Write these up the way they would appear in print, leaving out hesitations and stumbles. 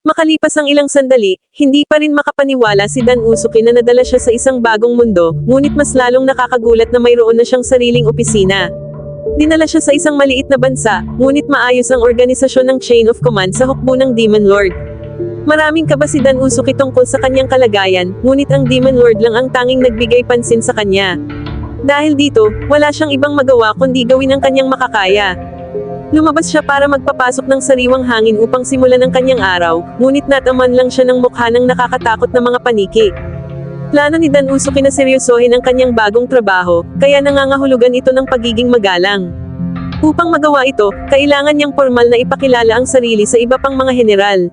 Makalipas ang ilang sandali, hindi pa rin makapaniwala si Dan Usuki na nadala siya sa isang bagong mundo, ngunit mas lalong nakakagulat na mayroon na siyang sariling opisina. Dinala siya sa isang maliit na bansa, ngunit maayos ang organisasyon ng Chain of Command sa hukbo ng Demon Lord. Maraming kaba si Dan Usuki tungkol sa kanyang kalagayan, ngunit ang Demon Lord lang ang tanging nagbigay pansin sa kanya. Dahil dito, wala siyang ibang magawa kundi gawin ang kanyang makakaya. Lumabas siya para magpapasok ng sariwang hangin upang simulan ang kanyang araw, ngunit nataman lang siya ng mukha ng nakakatakot na mga paniki. Plano ni Dan Usuki na seryosohin ang kanyang bagong trabaho, kaya nangangahulugan ito ng pagiging magalang. Upang magawa ito, kailangan niyang formal na ipakilala ang sarili sa iba pang mga general.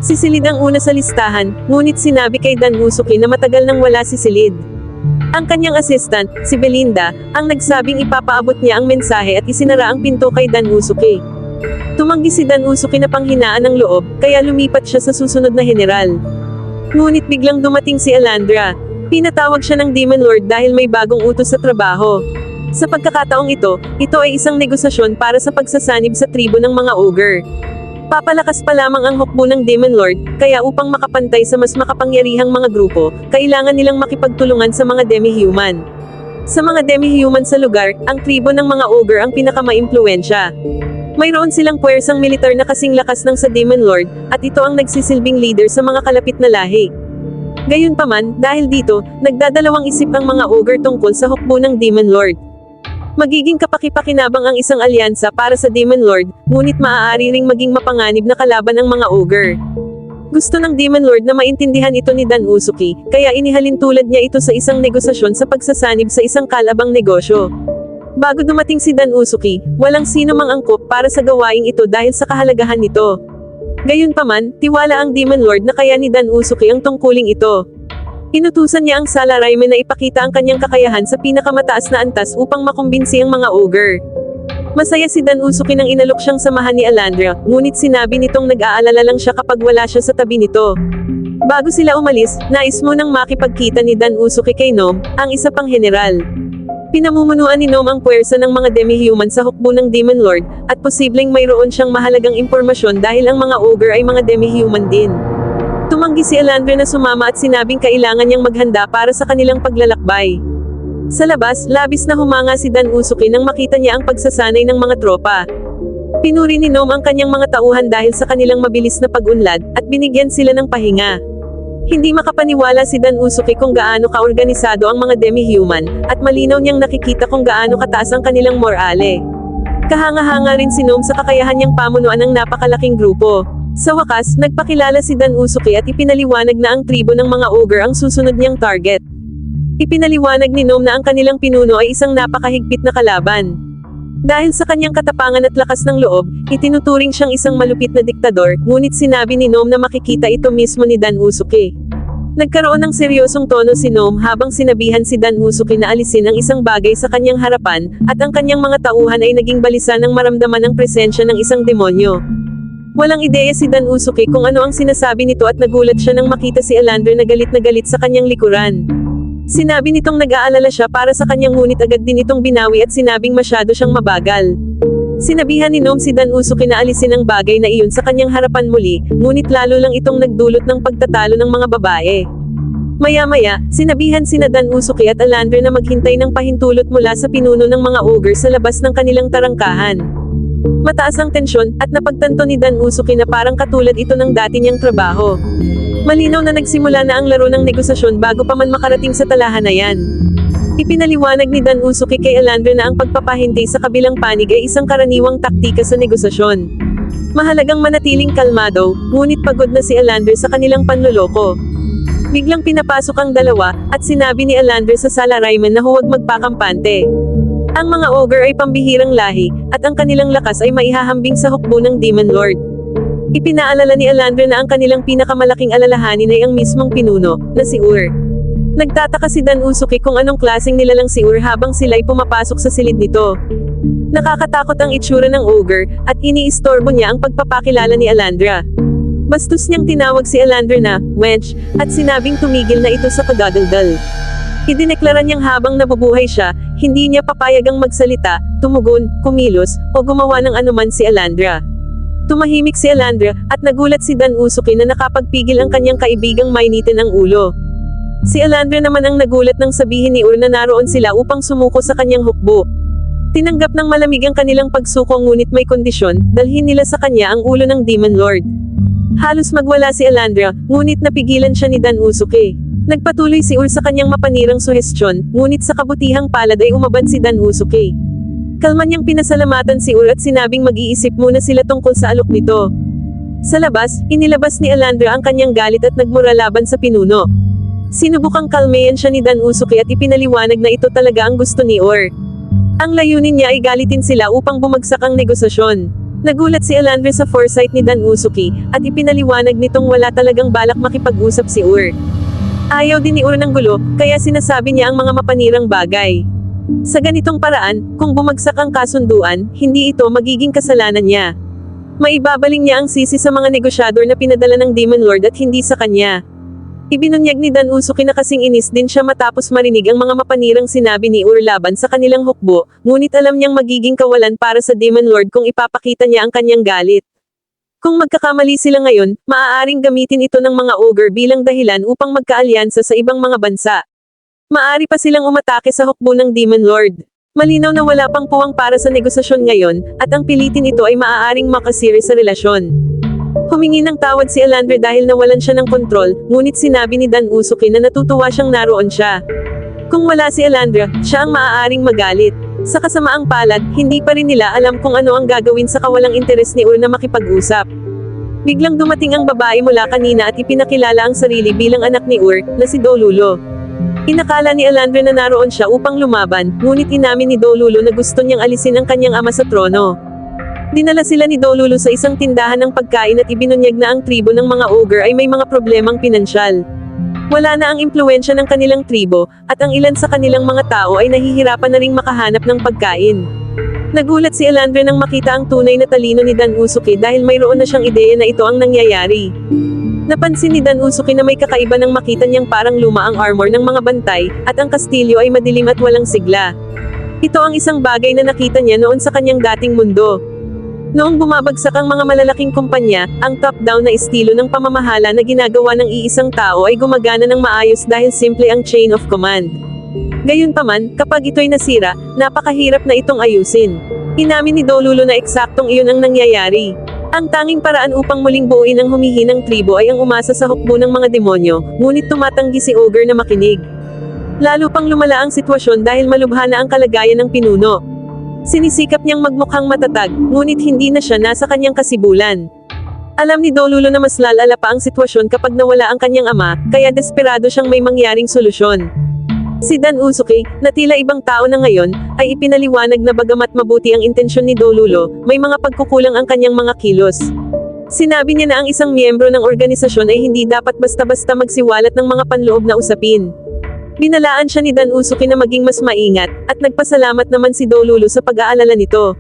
Si Silid ang una sa listahan, ngunit sinabi kay Dan Usuki na matagal nang wala si Silid. Ang kanyang assistant, si Belinda, ang nagsabing ipapaabot niya ang mensahe at isinara ang pinto kay Dan Usuki. Tumanggi si Dan Usuki na panghinaan ng loob, kaya lumipat siya sa susunod na general. Ngunit biglang dumating si Alandra. Pinatawag siya ng Demon Lord dahil may bagong utos sa trabaho. Sa pagkakataong ito ay isang negosasyon para sa pagsasanib sa tribo ng mga ogre. Papalakas pa lamang ang hukbo ng Demon Lord, kaya upang makapantay sa mas makapangyarihang mga grupo, kailangan nilang makipagtulungan sa mga demi-human. Sa mga demi-human sa lugar, ang tribo ng mga ogre ang pinakamaimpluwensya. Mayroon silang puwersang militar na kasing lakas ng sa Demon Lord, at ito ang nagsisilbing leader sa mga kalapit na lahi. Gayunpaman, dahil dito, nagdadalawang isip ang mga ogre tungkol sa hukbo ng Demon Lord. Magiging kapakipakinabang ang isang alyansa para sa Demon Lord, ngunit maaari ring maging mapanganib na kalaban ang mga ogre. Gusto ng Demon Lord na maintindihan ito ni Dan Usuki, kaya inihalin tulad niya ito sa isang negosasyon sa pagsasanib sa isang kalabang negosyo. Bago dumating si Dan Usuki, walang sino mang angkop para sa gawaing ito dahil sa kahalagahan nito. Gayunpaman, tiwala ang Demon Lord na kaya ni Dan Usuki ang tungkuling ito. Inutusan niya ang Salarayman na ipakita ang kanyang kakayahan sa pinakamataas na antas upang makumbinsi ang mga ogre. Masaya si Dan Usuki nang inalok siyang samahan ni Alandra, ngunit sinabi nitong nag-aalala lang siya kapag wala siya sa tabi nito. Bago sila umalis, nais munang makipagkita ni Dan Usuki kay Nom, ang isa pang general. Pinamumunuan ni Nom ang puwersa ng mga demi-human sa hukbo ng Demon Lord, at posibleng mayroon siyang mahalagang impormasyon dahil ang mga ogre ay mga demi-human din. Tumanggi si Alandra na sumama at sinabing kailangan niyang maghanda para sa kanilang paglalakbay. Sa labas, labis na humanga si Dan Usuki nang makita niya ang pagsasanay ng mga tropa. Pinuri ni Nom ang kanyang mga tauhan dahil sa kanilang mabilis na pag-unlad, at binigyan sila ng pahinga. Hindi makapaniwala si Dan Usuki kung gaano kaorganisado ang mga demi-human, at malinaw niyang nakikita kung gaano kataas ang kanilang morale. Kahanga-hanga rin si Nom sa kakayahan niyang pamunuan ng napakalaking grupo. Sa wakas, nagpakilala si Dan Usuki at ipinaliwanag na ang tribo ng mga ogre ang susunod niyang target. Ipinaliwanag ni Nom na ang kanilang pinuno ay isang napakahigpit na kalaban. Dahil sa kanyang katapangan at lakas ng loob, itinuturing siyang isang malupit na diktador, ngunit sinabi ni Nom na makikita ito mismo ni Dan Usuki. Nagkaroon ng seryosong tono si Nom habang sinabihan si Dan Usuki na alisin ang isang bagay sa kanyang harapan, at ang kanyang mga tauhan ay naging balisa nang maramdaman ang presensya ng isang demonyo. Walang ideya si Dan Usuki kung ano ang sinasabi nito at nagulat siya nang makita si Alandra na galit sa kanyang likuran. Sinabi nitong nag-aalala siya para sa kanyang ngunit agad din itong binawi at sinabing masyado siyang mabagal. Sinabihan ni Nom si Dan Usuki na alisin ang bagay na iyon sa kanyang harapan muli, ngunit lalo lang itong nagdulot ng pagtatalo ng mga babae. Maya-maya, sinabihan sina Dan Usuki at Alandra na maghintay ng pahintulot mula sa pinuno ng mga ogre sa labas ng kanilang tarangkahan. Mataas ang tensyon, at napagtanto ni Dan Usuki na parang katulad ito ng dati niyang trabaho. Malinaw na nagsimula na ang laro ng negosasyon bago pa man makarating sa talahanayan. Ipinaliwanag ni Dan Usuki kay Alandra na ang pagpapahintay sa kabilang panig ay isang karaniwang taktika sa negosasyon. Mahalagang manatiling kalmado, ngunit pagod na si Alandra sa kanilang panloloko. Biglang pinapasok ang dalawa, at sinabi ni Alandra sa Salarayman na huwag magpakampante. Ang mga ogre ay pambihirang lahi, at ang kanilang lakas ay maihahambing sa hukbo ng Demon Lord. Ipinaalala ni Alandra na ang kanilang pinakamalaking alalahanin ay ang mismong pinuno, na si Ur. Nagtataka si Dan Usuki kung anong klaseng nilalang si Ur habang sila'y pumapasok sa silid nito. Nakakatakot ang itsura ng ogre, at iniistorbo niya ang pagpapakilala ni Alandra. Bastos niyang tinawag si Alandra na wench, at sinabing tumigil na ito sa pagdadaldal. Idineklara niyang habang nabubuhay siya, hindi niya papayagang magsalita, tumugon, kumilos, o gumawa ng anuman si Alandra. Tumahimik si Elandria, at nagulat si Dan Usuki na nakapagpigil ang kanyang kaibigang mainitin ang ulo. Si Elandria naman ang nagulat nang sabihin ni Ur na naroon sila upang sumuko sa kanyang hukbo. Tinanggap ng malamig ang kanilang pagsuko ngunit may kondisyon, dalhin nila sa kanya ang ulo ng Demon Lord. Halos magwala si Elandria, ngunit napigilan siya ni Dan Usuki. Nagpatuloy si Ur sa kanyang mapanirang suhestyon, ngunit sa kabutihang palad ay umaban si Dan Usuki. Kalma niyang pinasalamatan si Ur at sinabing mag-iisip muna sila tungkol sa alok nito. Sa labas, inilabas ni Elandria ang kanyang galit at nagmura laban sa pinuno. Sinubukang kalmayan siya ni Dan Usuki at ipinaliwanag na ito talaga ang gusto ni Ur. Ang layunin niya ay galitin sila upang bumagsak ang negosasyon. Nagulat si Elandria sa foresight ni Dan Usuki, at ipinaliwanag nitong wala talagang balak makipag-usap si Ur. Ayaw din ni Ur ng gulo, kaya sinasabi niya ang mga mapanirang bagay. Sa ganitong paraan, kung bumagsak ang kasunduan, hindi ito magiging kasalanan niya. Maibabaling niya ang sisi sa mga negosyador na pinadala ng Demon Lord at hindi sa kanya. Ibinunyag ni Dan Usuki na kasing inis din siya matapos marinig ang mga mapanirang sinabi ni Ur laban sa kanilang hukbo, ngunit alam niyang magiging kawalan para sa Demon Lord kung ipapakita niya ang kanyang galit. Kung magkakamali sila ngayon, maaaring gamitin ito ng mga ogre bilang dahilan upang magkaalyansa sa ibang mga bansa. Maari pa silang umatake sa hukbo ng Demon Lord. Malinaw na wala pang puwang para sa negosasyon ngayon, at ang pilitin ito ay maaaring makasiri sa relasyon. Humingi ng tawad si Elandria dahil nawalan siya ng kontrol, ngunit sinabi ni Dan Usuki na natutuwa siyang naroon siya. Kung wala si Elandria, siya ang maaaring magalit. Sa kasamaang palad, hindi pa rin nila alam kung ano ang gagawin sa kawalang interes ni Ur na makipag-usap. Biglang dumating ang babae mula kanina at ipinakilala ang sarili bilang anak ni Ur, na si Dolulo. Inakala ni Elandria na naroon siya upang lumaban, ngunit inamin ni Dolulo na gusto niyang alisin ang kanyang ama sa trono. Dinala sila ni Dolulo sa isang tindahan ng pagkain at ibinunyag na ang tribo ng mga ogre ay may mga problemang pinansyal. Wala na ang impluwensya ng kanilang tribo, at ang ilan sa kanilang mga tao ay nahihirapan na ring makahanap ng pagkain. Nagulat si Elandria nang makita ang tunay na talino ni Dan Usuki dahil mayroon na siyang ideya na ito ang nangyayari. Napansin ni Dan Usuki na may kakaiba nang makita niyang parang luma ang armor ng mga bantay, at ang kastilyo ay madilim at walang sigla. Ito ang isang bagay na nakita niya noon sa kanyang dating mundo. Noong bumabagsak ang mga malalaking kumpanya, ang top-down na estilo ng pamamahala na ginagawa ng iisang tao ay gumagana ng maayos dahil simple ang chain of command. Gayunpaman, kapag ito'y nasira, napakahirap na itong ayusin. Inamin ni Dolulo na eksaktong iyon ang nangyayari. Ang tanging paraan upang muling buuin ang humihinang tribo ay ang umasa sa hukbo ng mga demonyo, ngunit tumatanggi si Ogre na makinig. Lalo pang lumala ang sitwasyon dahil malubha na ang kalagayan ng pinuno. Sinisikap niyang magmukhang matatag, ngunit hindi na siya nasa kanyang kasibulan. Alam ni Dolulo na mas lalala pa ang sitwasyon kapag nawala ang kanyang ama, kaya desperado siyang may mangyaring solusyon. Si Dan Usuki, na tila ibang tao na ngayon, ay ipinaliwanag na bagamat mabuti ang intensyon ni Dolulo, may mga pagkukulang ang kanyang mga kilos. Sinabi niya na ang isang miyembro ng organisasyon ay hindi dapat basta-basta magsiwalat ng mga panloob na usapin. Binalaan siya ni Dan Usuki na maging mas maingat, at nagpasalamat naman si Dolulo sa pag-aalala nito.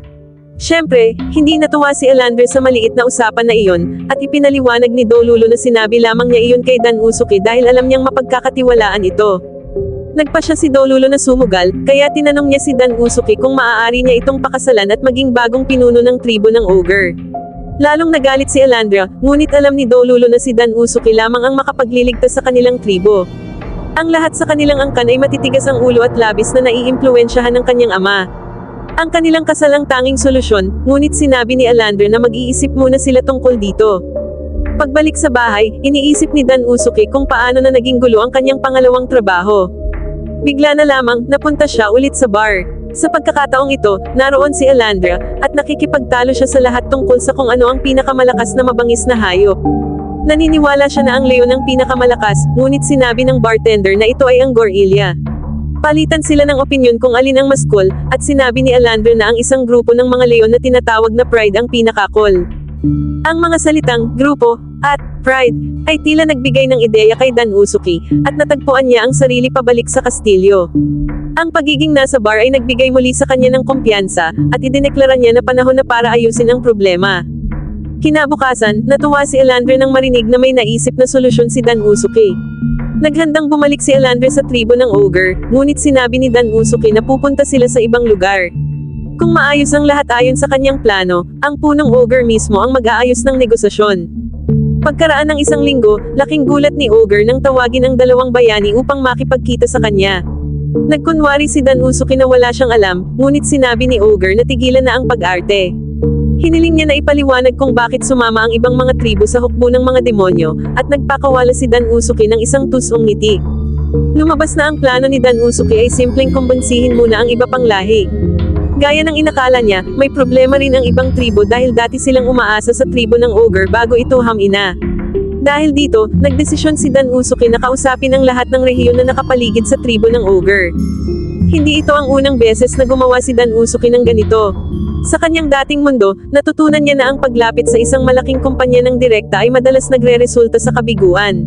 Siyempre, hindi natuwa si Elandria sa maliit na usapan na iyon, at ipinaliwanag ni Dolulo na sinabi lamang niya iyon kay Dan Usuki dahil alam niyang mapagkakatiwalaan ito. Nagpa siya si Dolulo na sumugal, kaya tinanong niya si Dan Usuki kung maaari niya itong pakasalan at maging bagong pinuno ng tribo ng ogre. Lalong nagalit si Elandria, ngunit alam ni Dolulo na si Dan Usuki lamang ang makapagliligtas sa kanilang tribo. Ang lahat sa kanilang angkan ay matitigas ang ulo at labis na naiimpluwensyahan ng kanyang ama. Ang kanilang kasal ang tanging solusyon, ngunit sinabi ni Elandria na mag-iisip muna sila tungkol dito. Pagbalik sa bahay, iniisip ni Dan Usuki kung paano na naging gulo ang kanyang pangalawang trabaho. Bigla na lamang, napunta siya ulit sa bar. Sa pagkakataong ito, naroon si Elandria, at nakikipagtalo siya sa lahat tungkol sa kung ano ang pinakamalakas na mabangis na hayop. Naniniwala siya na ang leon ang pinakamalakas, ngunit sinabi ng bartender na ito ay ang gorilla. Palitan sila ng opinyon kung alin ang mas cool, at sinabi ni Elandria na ang isang grupo ng mga leon na tinatawag na Pride ang pinaka-cool. Ang mga salitang grupo at pride ay tila nagbigay ng ideya kay Dan Usuki, at natagpuan niya ang sarili pabalik sa kastilyo. Ang pagiging nasa bar ay nagbigay muli sa kanya ng kumpiyansa, at idineklara niya na panahon na para ayusin ang problema. Kinabukasan, natuwa si Elandria nang marinig na may naisip na solusyon si Dan Usuki. Naghandang bumalik si Elandria sa tribo ng ogre, ngunit sinabi ni Dan Usuki na pupunta sila sa ibang lugar. Kung maayos ang lahat ayon sa kanyang plano, ang punong ogre mismo ang mag-aayos ng negosasyon. Pagkaraan ng isang linggo, laking gulat ni Ogre nang tawagin ang dalawang bayani upang makipagkita sa kanya. Nagkunwari si Dan Usuki na wala siyang alam, ngunit sinabi ni Ogre na tigilan na ang pag-arte. Hiniling niya na ipaliwanag kung bakit sumama ang ibang mga tribo sa hukbo ng mga demonyo, at nagpakawala si Dan Usuki ng isang tusong ngiti. Lumabas na ang plano ni Dan Usuki ay simpleng kumbinsihin muna ang iba pang lahi. Gaya ng inakala niya, may problema rin ang ibang tribo dahil dati silang umaasa sa tribo ng Ogre bago ito hamina. Dahil dito, nagdesisyon si Dan Usuki na kausapin ang lahat ng rehiyon na nakapaligid sa tribo ng Ogre. Hindi ito ang unang beses na gumawa si Dan Usuki ng ganito. Sa kanyang dating mundo, natutunan niya na ang paglapit sa isang malaking kumpanya ng direkta ay madalas nagre-resulta sa kabiguan.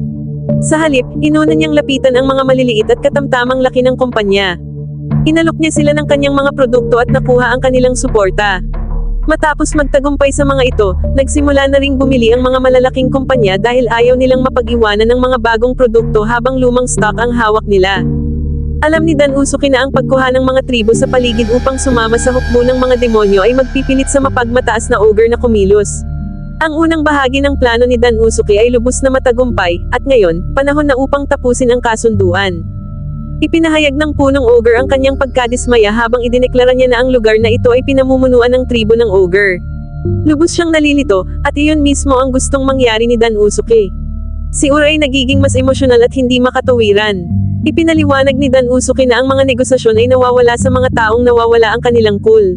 Sa halip, inuna niyang lapitan ang mga maliliit at katamtamang laki ng kumpanya. Inalok niya sila ng kanyang mga produkto at nakuha ang kanilang suporta. Matapos magtagumpay sa mga ito, nagsimula na ring bumili ang mga malalaking kumpanya dahil ayaw nilang mapag-iwanan ng mga bagong produkto habang lumang stock ang hawak nila. Alam ni Dan Usuki na ang pagkuha ng mga tribo sa paligid upang sumama sa hukbo ng mga demonyo ay magpipilit sa mapagmataas na ogre na kumilos. Ang unang bahagi ng plano ni Dan Usuki ay lubos na matagumpay, at ngayon, panahon na upang tapusin ang kasunduan. Ipinahayag ng punong ogre ang kanyang pagkadismaya habang idineklara niya na ang lugar na ito ay pinamumunuan ng tribo ng ogre. Lubos siyang nalilito, at iyon mismo ang gustong mangyari ni Dan Usuki. Si Ura ay nagiging mas emosyonal at hindi makatawiran. Ipinaliwanag ni Dan Usuki na ang mga negosasyon ay nawawala sa mga taong nawawala ang kanilang cool.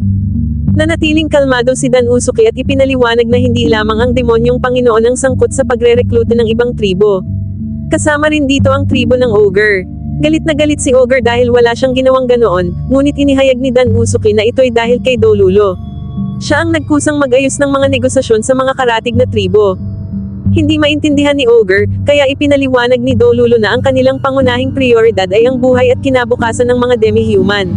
Nanatiling kalmado si Dan Usuki at ipinaliwanag na hindi lamang ang demonyong Panginoon ang sangkot sa pagre-rekluta ng ibang tribo. Kasama rin dito ang tribo ng ogre. Galit na galit si Ogre dahil wala siyang ginawang ganoon, ngunit inihayag ni Dan Usuki na ito'y dahil kay Dolulo. Siya ang nagkusang mag-ayos ng mga negosasyon sa mga karatig na tribo. Hindi maintindihan ni Ogre, kaya ipinaliwanag ni Dolulo na ang kanilang pangunahing prioridad ay ang buhay at kinabukasan ng mga demi-human.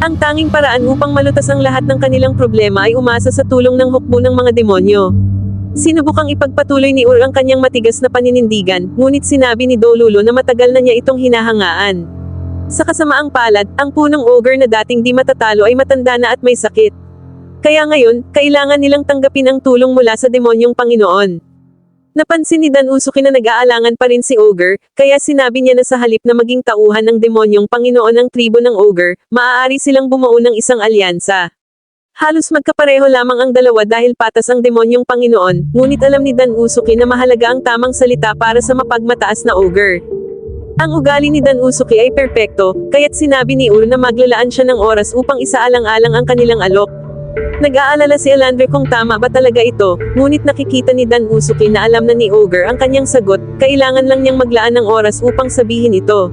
Ang tanging paraan upang malutas ang lahat ng kanilang problema ay umasa sa tulong ng hukbo ng mga demonyo. Sinubukang ipagpatuloy ni Ur ang kanyang matigas na paninindigan, ngunit sinabi ni Dolulo na matagal na niya itong hinahangaan. Sa kasamaang palad, ang punong ogre na dating di matatalo ay matanda na at may sakit. Kaya ngayon, kailangan nilang tanggapin ang tulong mula sa demonyong Panginoon. Napansin ni Dan Usuki na nag-aalangan pa rin si Ogre, kaya sinabi niya na sa halip na maging tauhan ng demonyong Panginoon ang tribo ng Ogre, maaari silang bumuo ng isang alyansa. Halos magkapareho lamang ang dalawa dahil patas ang demonyong Panginoon, ngunit alam ni Dan Usuki na mahalaga ang tamang salita para sa mapagmataas na ogre. Ang ugali ni Dan Usuki ay perpekto, kaya't sinabi ni Ur na maglalaan siya ng oras upang isaalang-alang ang kanilang alok. Nag-aalala si Elandre kung tama ba talaga ito, ngunit nakikita ni Dan Usuki na alam na ni Ogre ang kanyang sagot, kailangan lang niyang maglaan ng oras upang sabihin ito.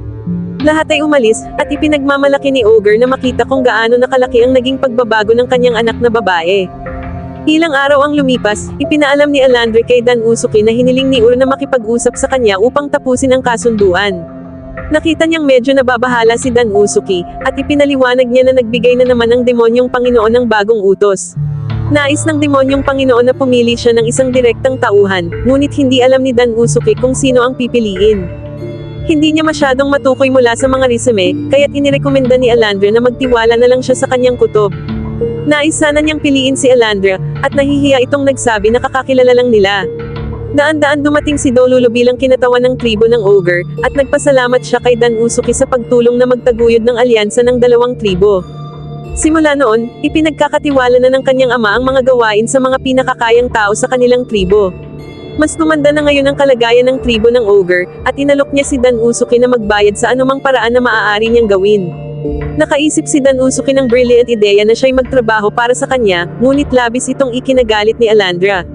Lahat ay umalis, at ipinagmamalaki ni Ogre na makita kung gaano nakalaki ang naging pagbabago ng kanyang anak na babae. Ilang araw ang lumipas, ipinaalam ni Elandre kay Dan Usuki na hiniling ni Ur na makipag-usap sa kanya upang tapusin ang kasunduan. Nakita niyang medyo nababahala si Dan Usuki, at ipinaliwanag niya na nagbigay na naman ang demonyong Panginoon ng bagong utos. Nais ng demonyong Panginoon na pumili siya ng isang direktang tauhan, ngunit hindi alam ni Dan Usuki kung sino ang pipiliin. Hindi niya masyadong matukoy mula sa mga resume, kaya't inirekomenda ni Elandre na magtiwala na lang siya sa kanyang kutob. Nais sana niyang piliin si Elandre, at nahihiya itong nagsabi na kakakilala lang nila. Daan-daan dumating si Dolulo bilang kinatawan ng tribo ng Ogre, at nagpasalamat siya kay Dan Usuki sa pagtulong na magtaguyod ng alyansa ng dalawang tribo. Simula noon, ipinagkakatiwala na ng kanyang ama ang mga gawain sa mga pinakakayang tao sa kanilang tribo. Mas gumanda na ngayon ang kalagayan ng tribo ng Ogre, at inalok niya si Dan Usuki na magbayad sa anumang paraan na maaari niyang gawin. Nakaisip si Dan Usuki ng brilliant ideya na siya'y magtrabaho para sa kanya, ngunit labis itong ikinagalit ni Elandra.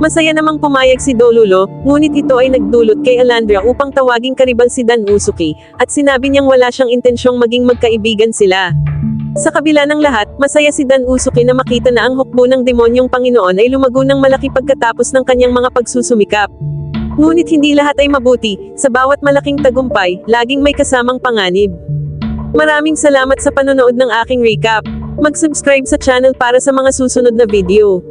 Masaya namang pumayag si Dolulo, ngunit ito ay nagdulot kay Elandra upang tawaging karibal si Dan Usuki, at sinabi niyang wala siyang intensyong maging magkaibigan sila. Sa kabila ng lahat, masaya si Dan Usuki na makita na ang hukbo ng demonyong Panginoon ay lumago ng malaki pagkatapos ng kanyang mga pagsusumikap. Ngunit hindi lahat ay mabuti, sa bawat malaking tagumpay, laging may kasamang panganib. Maraming salamat sa panonood ng aking recap. Mag-subscribe sa channel para sa mga susunod na video.